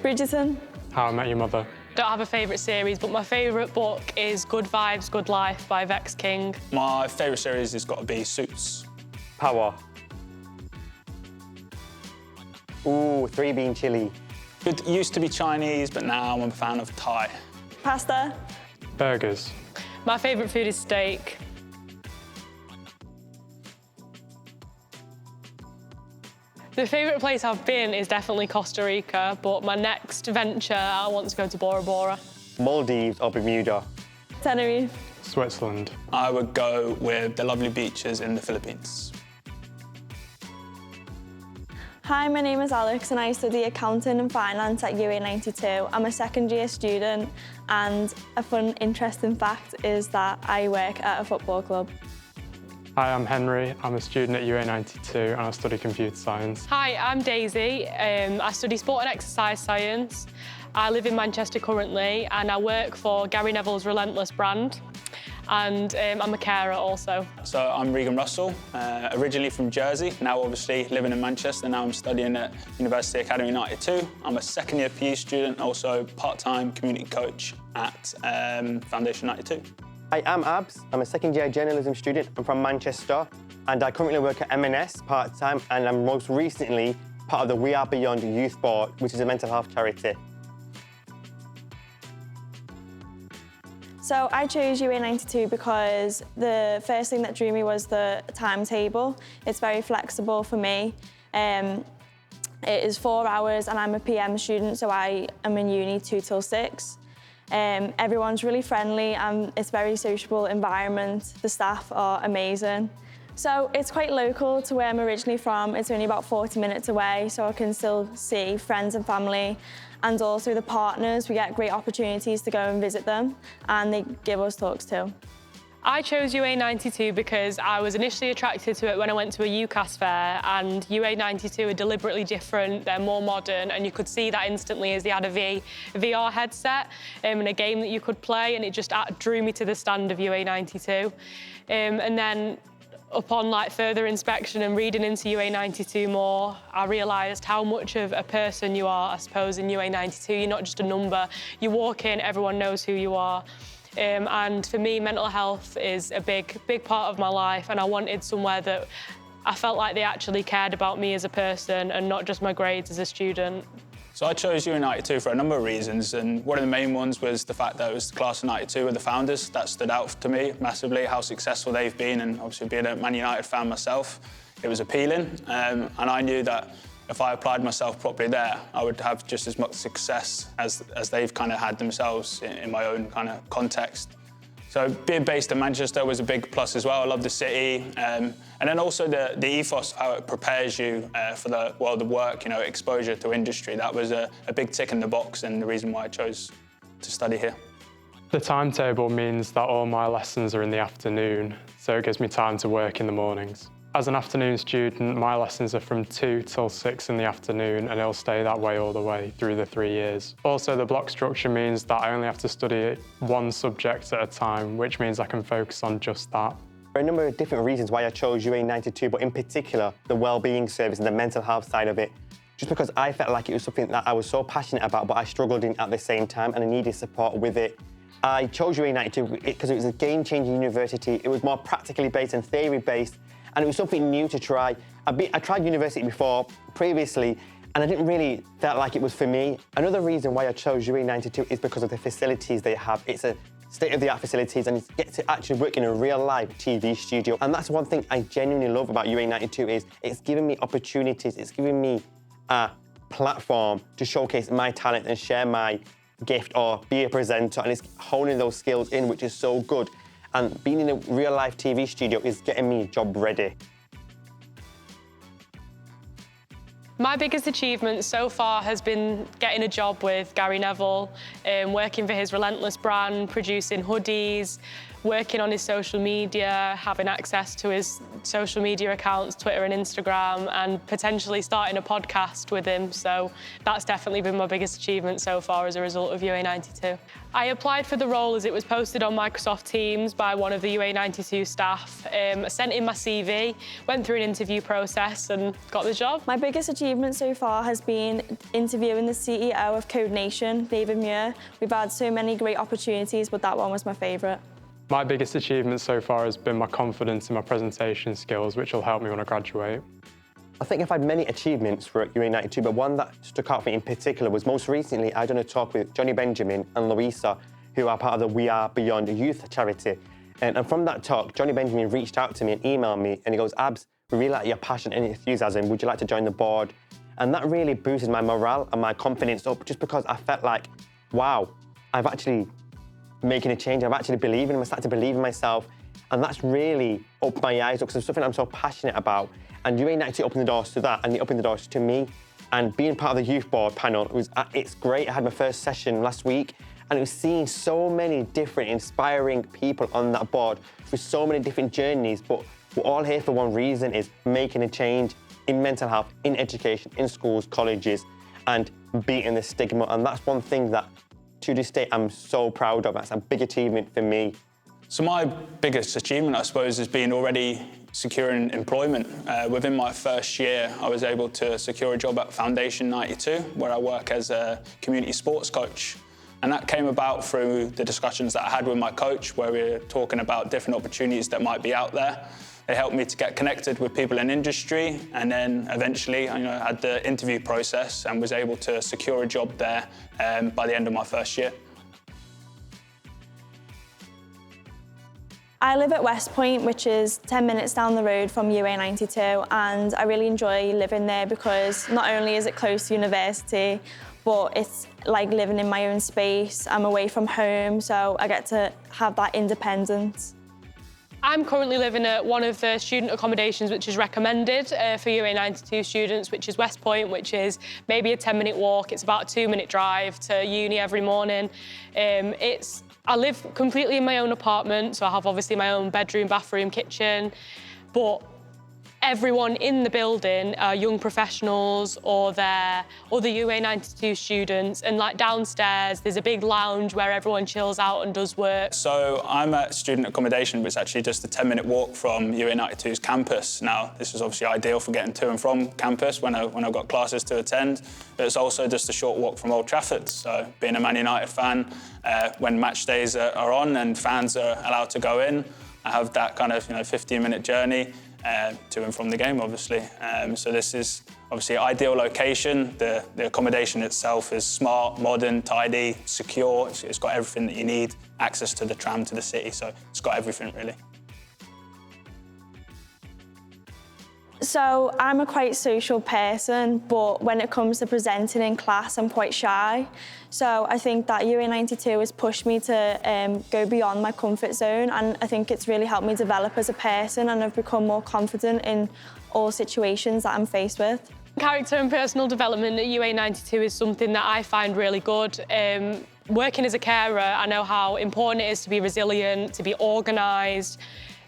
Bridgerton. How I Met Your Mother. Don't have a favourite series, but my favourite book is Good Vibes, Good Life by Vex King. My favourite series has got to be Suits. Power. Ooh, 3 bean chili. It used to be Chinese, but now I'm a fan of Thai. Pasta. Burgers. My favourite food is steak. The favourite place I've been is definitely Costa Rica, but my next venture, I want to go to Bora Bora. Maldives or Bermuda. Tenerife. Switzerland. I would go with the lovely beaches in the Philippines. Hi, my name is Alex and I study accounting and finance at UA92. I'm a second-year student and a fun, interesting fact is that I work at a football club. Hi, I'm Henry. I'm a student at UA92 and I study computer science. Hi, I'm Daisy. I study sport and exercise science. I live in Manchester currently and I work for Gary Neville's Relentless brand. And I'm a carer also. So I'm Regan Russell, originally from Jersey, now obviously living in Manchester. Now I'm studying at University Academy 92. I'm a second-year PE student, also part-time community coach at Foundation 92. I am Abs. I'm a second-year journalism student. I'm from Manchester, and I currently work at M&S part-time, and I'm most recently part of the We Are Beyond Youth Board, which is a mental health charity. So I chose UA92 because the first thing that drew me was the timetable. It's very flexible for me. It is 4 hours and I'm a PM student, so I am in uni 2 till 6. Everyone's really friendly and it's a very sociable environment. The staff are amazing. So it's quite local to where I'm originally from. It's only about 40 minutes away, so I can still see friends and family. And also the partners, we get great opportunities to go and visit them and they give us talks too. I chose UA92 because I was initially attracted to it when I went to a UCAS fair, and UA92 are deliberately different, they're more modern, and you could see that instantly as they had a VR headset and a game that you could play, and it just drew me to the stand of UA92. And then upon further inspection and reading into UA92 more, I realised how much of a person you are, I suppose, in UA92. You're not just a number. You walk in, everyone knows who you are. And for me, mental health is a big part of my life, and I wanted somewhere that I felt like they actually cared about me as a person and not just my grades as a student. So I chose UA92 for a number of reasons, and one of the main ones was the fact that it was the class of 92 with the founders. That stood out to me massively, how successful they've been, and obviously being a Man United fan myself, it was appealing. And I knew that if I applied myself properly there, I would have just as much success as they've kind of had themselves in my own kind of context. So being based in Manchester was a big plus as well. I love the city. And then also the ethos, how it prepares you for the world of work, you know, exposure to industry. That was a big tick in the box and the reason why I chose to study here. The timetable means that all my lessons are in the afternoon, so it gives me time to work in the mornings. As an afternoon student, my lessons are from 2 till 6 in the afternoon, and it'll stay that way all the way through the 3 years. Also, the block structure means that I only have to study one subject at a time, which means I can focus on just that. There are a number of different reasons why I chose UA92, but in particular, the wellbeing service and the mental health side of it. Just because I felt like it was something that I was so passionate about, but I struggled in at the same time, and I needed support with it. I chose UA92 because it was a game-changing university. It was more practically based and theory-based, and it was something new to try. I tried university before, previously, and I didn't really feel like it was for me. Another reason why I chose UA92 is because of the facilities they have. It's a state-of-the-art facilities, and you get to actually work in a real-life TV studio. And that's one thing I genuinely love about UA92 is it's given me opportunities, it's given me a platform to showcase my talent and share my gift or be a presenter, and it's honing those skills in, which is so good. And being in a real-life TV studio is getting me job ready. My biggest achievement so far has been getting a job with Gary Neville, working for his Relentless brand, producing hoodies, working on his social media, having access to his social media accounts, Twitter and Instagram, and potentially starting a podcast with him. So that's definitely been my biggest achievement so far as a result of UA92. I applied for the role as it was posted on Microsoft Teams by one of the UA92 staff. I sent in my CV, went through an interview process and got the job. My biggest achievement so far has been interviewing the CEO of Code Nation, David Muir. We've had so many great opportunities, but that one was my favourite. My biggest achievement so far has been my confidence in my presentation skills, which will help me when I graduate. I think I've had many achievements for UA92, but one that stuck out for me in particular was most recently I done a talk with Johnny Benjamin and Louisa, who are part of the We Are Beyond youth charity. And from that talk, Johnny Benjamin reached out to me and emailed me, and he goes, "Abs, we really like your passion and enthusiasm. Would you like to join the board?" And that really boosted my morale and my confidence up, just because I felt like, wow, I've actually making a change. I'm actually believing, I'm starting to believe in myself. And that's really opened my eyes up, because it's something I'm so passionate about. And UA92 opened the doors to that, and it opened the doors to me. And being part of the youth board panel, it's great. I had my first session last week, and it was seeing so many different inspiring people on that board with so many different journeys, but we're all here for one reason, is making a change in mental health, in education, in schools, colleges, and beating the stigma. And that's one thing that, to this day, I'm so proud of. That's a big achievement for me. So my biggest achievement, I suppose, has been already securing employment. Within my first year, I was able to secure a job at Foundation 92, where I work as a community sports coach. And that came about through the discussions that I had with my coach, where we were talking about different opportunities that might be out there. They helped me to get connected with people in industry, and then eventually I had the interview process and was able to secure a job there by the end of my first year. I live at West Point, which is 10 minutes down the road from UA92, and I really enjoy living there because not only is it close to university, but it's like living in my own space. I'm away from home, so I get to have that independence. I'm currently living at one of the student accommodations which is recommended for UA92 students, which is West Point, which is maybe a 10-minute walk. It's about a 2-minute drive to uni every morning. I live completely in my own apartment, so I have obviously my own bedroom, bathroom, kitchen, but everyone in the building are young professionals or they're other UA92 students, and like downstairs there's a big lounge where everyone chills out and does work. So I'm at student accommodation, which is actually just a 10-minute walk from UA92's campus. Now, this is obviously ideal for getting to and from campus when I've got classes to attend, but it's also just a short walk from Old Trafford. So being a Man United fan, when match days are on and fans are allowed to go in, I have that kind of 15-minute journey to and from the game, obviously. So this is obviously an ideal location. The accommodation itself is smart, modern, tidy, secure. It's got everything that you need, access to the tram to the city, so it's got everything, really. So I'm a quite social person, but when it comes to presenting in class, I'm quite shy. So I think that UA92 has pushed me to go beyond my comfort zone, and I think it's really helped me develop as a person, and I've become more confident in all situations that I'm faced with. Character and personal development at UA92 is something that I find really good. Working as a carer, I know how important it is to be resilient, to be organised,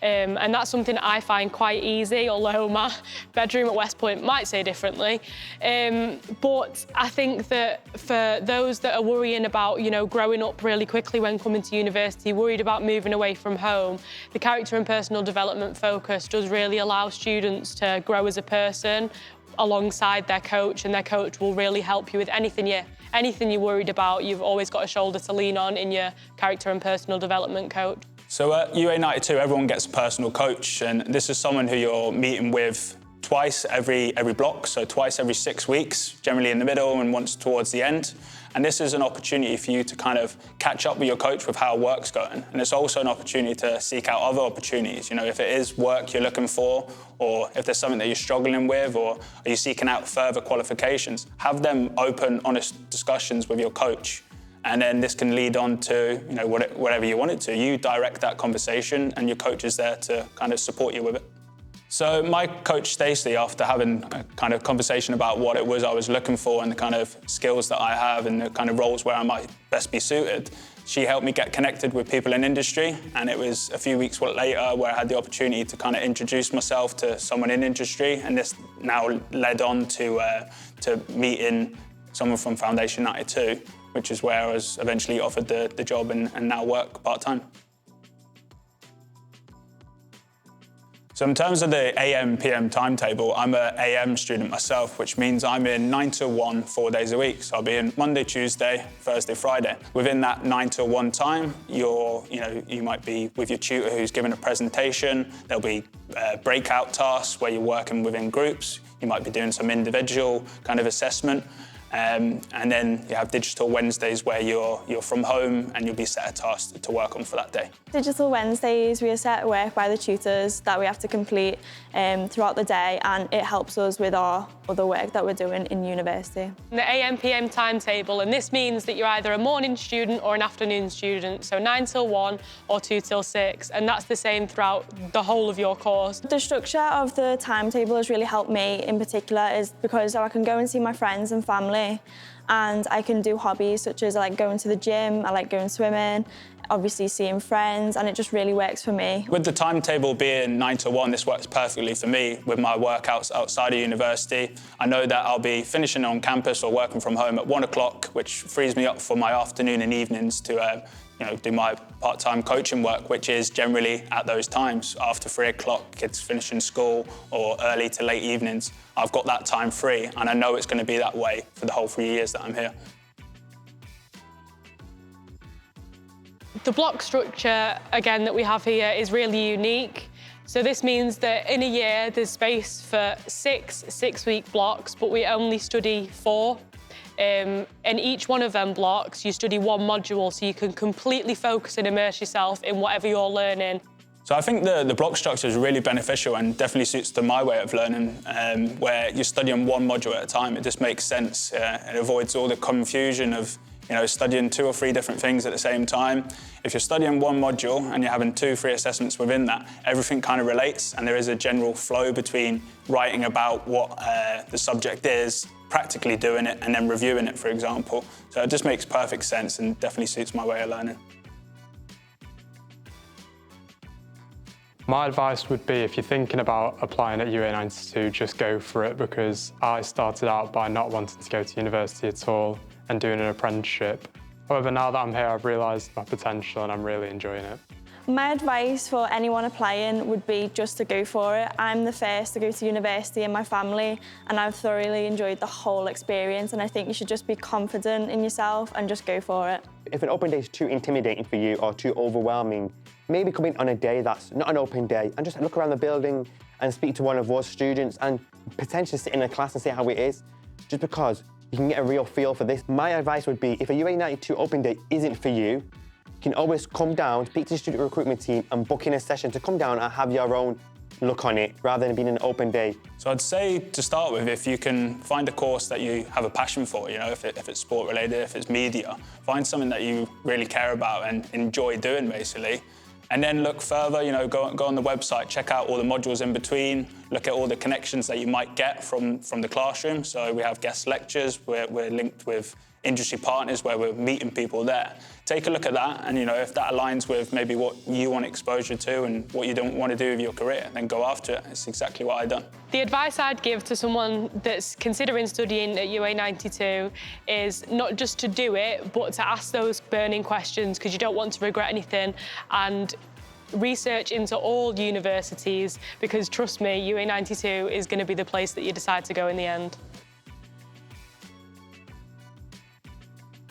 and that's something I find quite easy, although my bedroom at West Point might say differently. But I think that for those that are worrying about, growing up really quickly when coming to university, worried about moving away from home, the character and personal development focus does really allow students to grow as a person alongside their coach, and their coach will really help you with anything you're worried about. You've always got a shoulder to lean on in your character and personal development coach. So at UA92, everyone gets a personal coach, and this is someone who you're meeting with twice every block, so twice every 6 weeks, generally in the middle and once towards the end. And this is an opportunity for you to kind of catch up with your coach with how work's going. And it's also an opportunity to seek out other opportunities. If it is work you're looking for, or if there's something that you're struggling with, or are you seeking out further qualifications, have them open, honest discussions with your coach. And then this can lead on to whatever you want it to. You direct that conversation, and your coach is there to kind of support you with it. So my coach Stacey, after having a kind of conversation about what it was I was looking for and the kind of skills that I have and the kind of roles where I might best be suited, She helped me get connected with people in industry, and it was a few weeks later where I had the opportunity to kind of introduce myself to someone in industry, and this now led on to meeting someone from Foundation 92, which is where I was eventually offered the job and now work part-time. So in terms of the AM/PM timetable, I'm an AM student myself, which means I'm in 9 till 1, 4 days a week. So I'll be in Monday, Tuesday, Thursday, Friday. Within that 9 till 1 time, you might be with your tutor who's given a presentation. There'll be breakout tasks where you're working within groups. You might be doing some individual kind of assessment. And then you have Digital Wednesdays where you're from home and you'll be set a task to work on for that day. Digital Wednesdays, we are set work by the tutors that we have to complete throughout the day, and it helps us with our other work that we're doing in university. The AM/PM timetable, and this means that you're either a morning student or an afternoon student, so 9 till 1 or 2 till 6, and that's the same throughout the whole of your course. The structure of the timetable has really helped me in particular is because I can go and see my friends and family, and I can do hobbies such as I like going to the gym, I like going swimming, obviously seeing friends, and it just really works for me. With the timetable being 9 to 1, this works perfectly for me with my workouts outside of university. I know that I'll be finishing on campus or working from home at 1 o'clock, which frees me up for my afternoon and evenings to do my part-time coaching work, which is generally at those times. After 3 o'clock, kids finishing school, or early to late evenings, I've got that time free, and I know it's going to be that way for the whole 3 years that I'm here. The block structure, again, that we have here is really unique. So this means that in a year, there's space for 6 six-week blocks, but we only study 4. In each one of them blocks, you study 1 module, so you can completely focus and immerse yourself in whatever you're learning. So I think the block structure is really beneficial and definitely suits to my way of learning, where you're studying 1 module at a time. It just makes sense. It avoids all the confusion of studying 2 or 3 different things at the same time. If you're studying 1 module and you're having 2 free assessments within that, everything kind of relates, and there is a general flow between writing about what the subject is, practically doing it, and then reviewing it, for example. So it just makes perfect sense and definitely suits my way of learning. My advice would be, if you're thinking about applying at UA92, just go for it, because I started out by not wanting to go to university at all and doing an apprenticeship. However, now that I'm here, I've realised my potential and I'm really enjoying it. My advice for anyone applying would be just to go for it. I'm the first to go to university in my family, and I've thoroughly enjoyed the whole experience, and I think you should just be confident in yourself and just go for it. If an open day is too intimidating for you or too overwhelming, maybe come in on a day that's not an open day and just look around the building and speak to one of those students and potentially sit in a class and see how it is, just because you can get a real feel for this. My advice would be, if a UA92 open day isn't for you, you can always come down, speak to the student recruitment team and book in a session to come down and have your own look on it, rather than being an open day. So I'd say, to start with, if you can find a course that you have a passion for, if it's sport related, if it's media, find something that you really care about and enjoy doing, basically. And then look further, go on the website, check out all the modules in between, look at all the connections that you might get from the classroom. So we have guest lectures, we're linked with industry partners where we're meeting people there. Take a look at that, and if that aligns with maybe what you want exposure to and what you don't want to do with your career, then go after it. It's exactly what I've done. The advice I'd give to someone that's considering studying at UA92 is not just to do it, but to ask those burning questions, because you don't want to regret anything, and research into all universities, because trust me, UA92 is going to be the place that you decide to go in the end.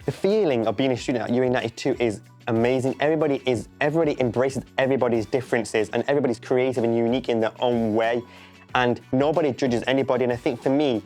The feeling of being a student at UA92 is amazing. Everybody embraces everybody's differences, and everybody's creative and unique in their own way, and nobody judges anybody. And I think for me,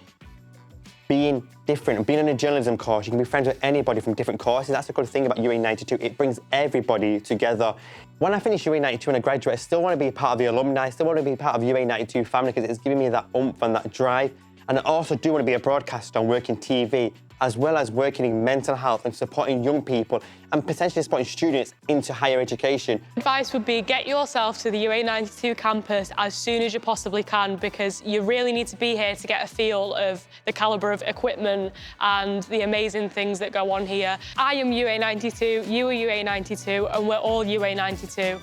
being different, being in a journalism course, you can be friends with anybody from different courses. That's the good thing about UA92. It brings everybody together. When I finish UA92 and I graduate, I still want to be a part of the alumni. I still want to be part of UA92 family, because it's giving me that oomph and that drive. And I also do want to be a broadcaster and work in TV, as well as working in mental health and supporting young people and potentially supporting students into higher education. Advice would be get yourself to the UA92 campus as soon as you possibly can, because you really need to be here to get a feel of the calibre of equipment and the amazing things that go on here. I am UA92, you are UA92, and we're all UA92.